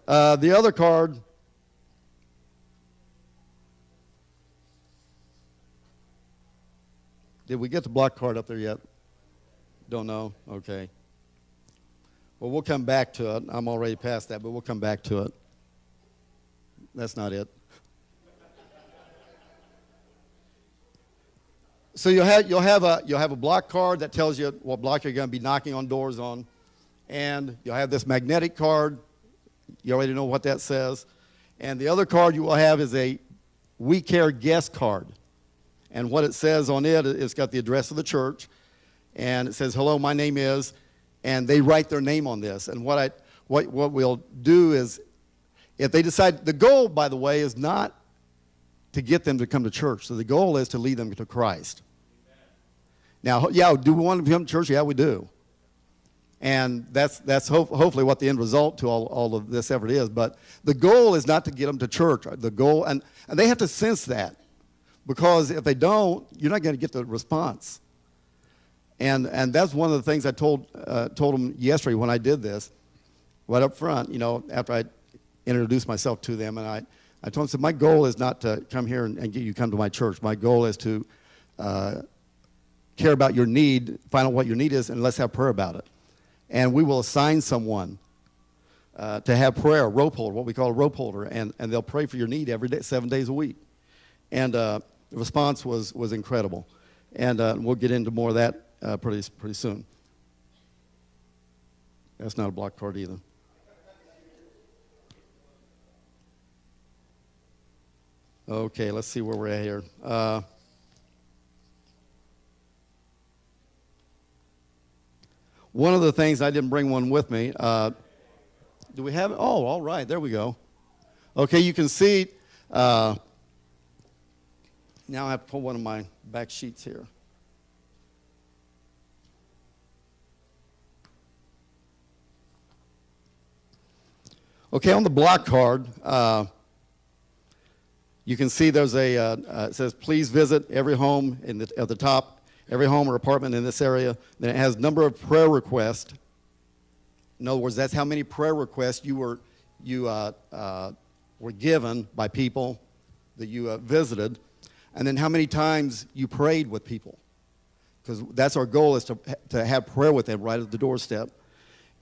The other card, did we get the block card up there yet? Don't know? Okay. Well, we'll come back to it. I'm already past that, but we'll come back to it. That's not it. So you'll have a block card that tells you what block you're going to be knocking on doors on, and you'll have this magnetic card. You already know what that says. And the other card you will have is a We Care guest card. And what it says on it, it's got the address of the church, and it says, hello, my name is, and they write their name on this. And what we'll do is, if they decide, the goal, by the way, is not to get them to come to church. So the goal is to lead them to Christ. Now, yeah, do we want them to come to church? Yeah, we do. And that's hopefully what the end result to all of this effort is. But the goal is not to get them to church. The goal, and they have to sense that. Because if they don't, you're not going to get the response. And that's one of the things I told them yesterday when I did this, right up front, after I introduced myself to them. And I told them, my goal is not to come here and get you to come to my church. My goal is to care about your need, find out what your need is, and let's have prayer about it. And we will assign someone to have prayer, a rope holder, what we call a rope holder, and they'll pray for your need every day, 7 days a week. And the response was incredible. And we'll get into more of that pretty soon. That's not a block card either. Okay, let's see where we're at here. One of the things, I didn't bring one with me. Do we have it? Oh, all right, there we go. Okay, you can see, now I have to pull one of my back sheets here. Okay, on the block card, you can see there's it says, please visit every home at the top, every home or apartment in this area. Then it has number of prayer requests. In other words, that's how many prayer requests you were given by people that you visited, and then how many times you prayed with people, because that's our goal, is to have prayer with them right at the doorstep.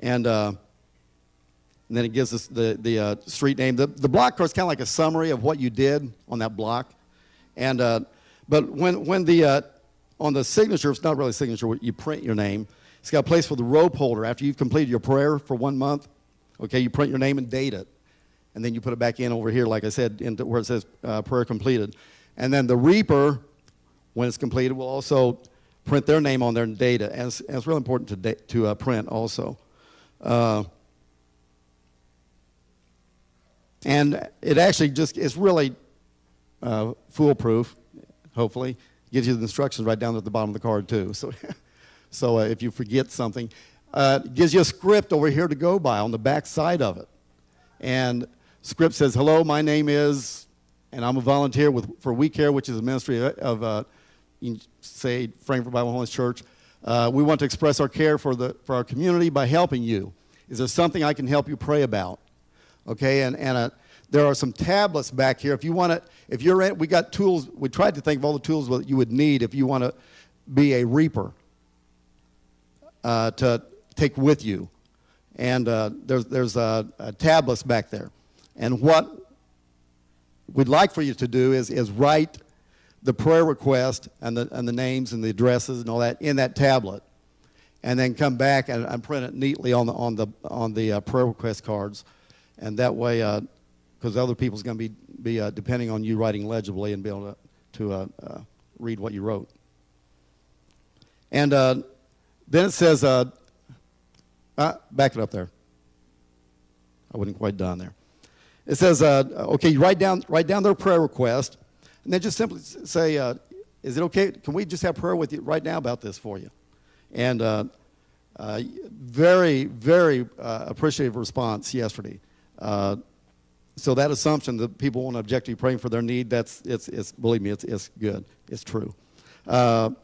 And then it gives us the street name. The block card is kind of like a summary of what you did on that block. And but when on the signature, it's not really a signature, you print your name. It's got a place for the rope holder. After you've completed your prayer for 1 month, okay, you print your name and date it. And then you put it back in over here, like I said, into where it says prayer completed. And then the reaper, when it's completed, will also print their name on there and date it. And it's really important to print also. And it actually it's really foolproof, hopefully. Gives you the instructions right down at the bottom of the card, too. So if you forget something, it gives you a script over here to go by on the back side of it. And script says, hello, my name is, and I'm a volunteer for We Care, which is a ministry of, say, Frankfurt Bible Holiness Church. We want to express our care for our community by helping you. Is there something I can help you pray about? Okay, and there are some tablets back here. If you want to, we got tools. We tried to think of all the tools that you would need if you want to be a reaper to take with you. And there's tablets back there. And what we'd like for you to do is write the prayer request and the names and the addresses and all that in that tablet, and then come back and print it neatly on the prayer request cards. And that way, because other people's going to be depending on you writing legibly and be able to read what you wrote. And then it says, back it up there. I wasn't quite done there. It says, okay, you write down their prayer request, and then just simply say, is it okay? Can we just have prayer with you right now about this for you? And very, very appreciative response yesterday. So that assumption that people won't object to you praying for their need, it's believe me, it's good. It's true. And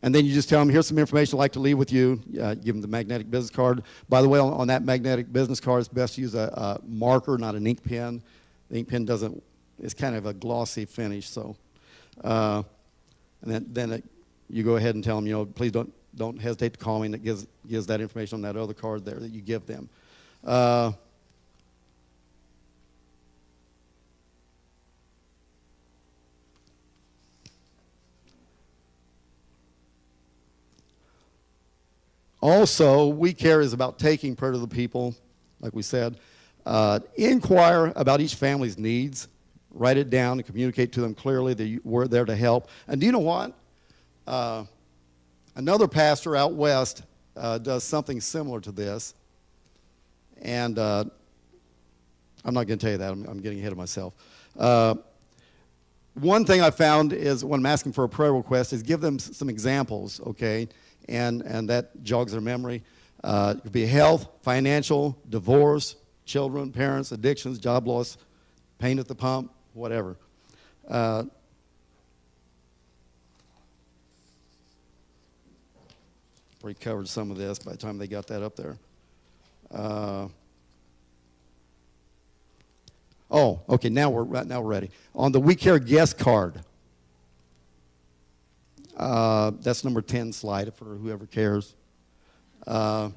And then you just tell them, here's some information I'd like to leave with you. Give them the magnetic business card. By the way, on that magnetic business card, it's best to use a marker, not an ink pen. The ink pen doesn't, it's kind of a glossy finish. So, and then you go ahead and tell them, please don't hesitate to call me, and it gives that information on that other card there that you give them. Also, We Care is about taking prayer to the people, like we said. Inquire about each family's needs. Write it down and communicate to them clearly that we're there to help. And do you know what? Another pastor out west does something similar to this. And I'm not going to tell you that. I'm getting ahead of myself. One thing I found is when I'm asking for a prayer request is give them some examples, okay? And that jogs their memory. It could be health, financial, divorce, children, parents, addictions, job loss, pain at the pump, whatever. Already covered some of this by the time they got that up there. Okay, now we're ready. On the We Care guest card. That's number 10 slide for whoever cares. On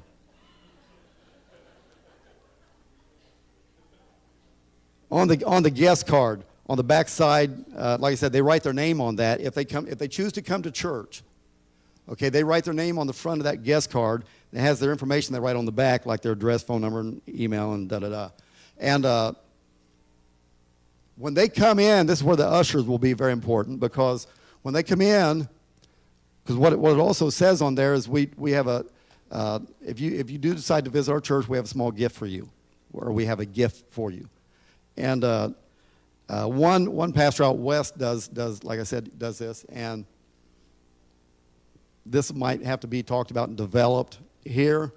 the guest card, on the back side, like I said, they write their name on that. If they choose to come to church, okay, they write their name on the front of that guest card. It has their information they write on the back, like their address, phone number, and email, and da-da-da. And when they come in, this is where the ushers will be very important, because when they come in, because what it also says on there is we have a, if you do decide to visit our church, we have a small gift for you, or we have a gift for you. And one pastor out west does, like I said, does this, and this might have to be talked about and developed here,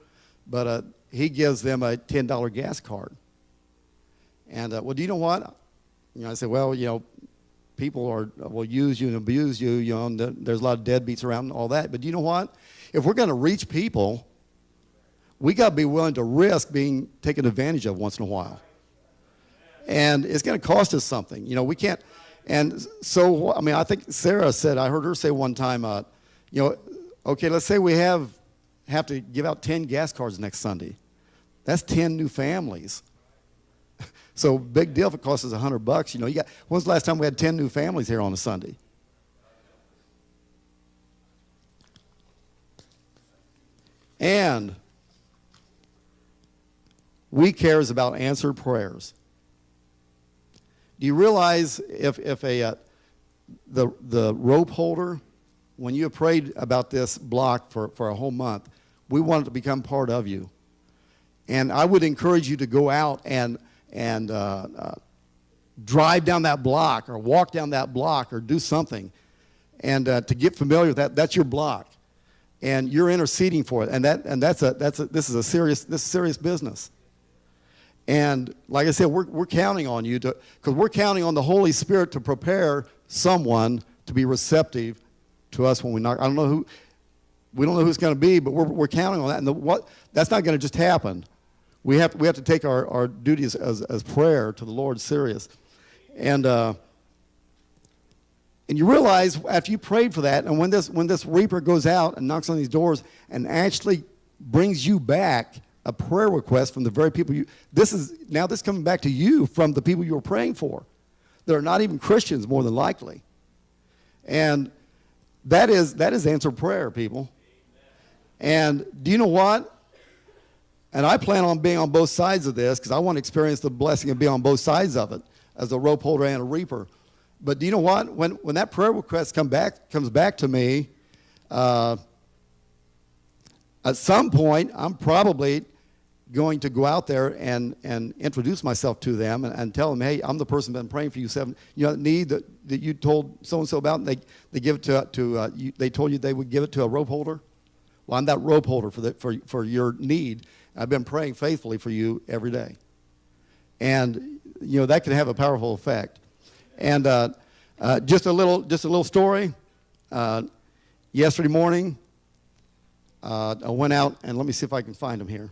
but he gives them a $10 gas card. And well, do you know what? I said, well, people will use you and abuse you. And there's a lot of deadbeats around and all that. But do you know what? If we're going to reach people, we got to be willing to risk being taken advantage of once in a while. And it's going to cost us something. We can't. And so, I think Sarah said, I heard her say one time, okay, let's say we have to give out 10 gas cards next Sunday. That's 10 new families. So big deal if it costs us $100. When's the last time we had 10 new families here on a Sunday? And We Care is about answered prayers. Do you realize if the rope holder, when you have prayed about this block for a whole month, we want it to become part of you. And I would encourage you to go out and drive down that block or walk down that block or do something, and to get familiar with that. That's your block, and you're interceding for it. And this is serious business. And like I said, we're counting on you because we're counting on the Holy Spirit to prepare someone to be receptive to us when we knock. We don't know who it's going to be, but we're counting on that. And that's not going to just happen. We have to take our duties as prayer to the Lord serious. And you realize after you prayed for that, and when this reaper goes out and knocks on these doors and actually brings you back a prayer request from the very people this coming back to you from the people you were praying for. They're not even Christians, more than likely. And that is answered prayer, people. And do you know what? And I plan on being on both sides of this because I want to experience the blessing of being on both sides of it as a rope holder and a reaper. But do you know what? When that prayer request comes back to me, at some point I'm probably going to go out there and introduce myself to them and tell them, hey, I'm the person that's been praying for you need that you told so-and-so about, and they give it to they told you they would give it to a rope holder. Well, I'm that rope holder for your need. I've been praying faithfully for you every day. And, that can have a powerful effect. And just a little story. Yesterday morning, I went out, and let me see if I can find them here.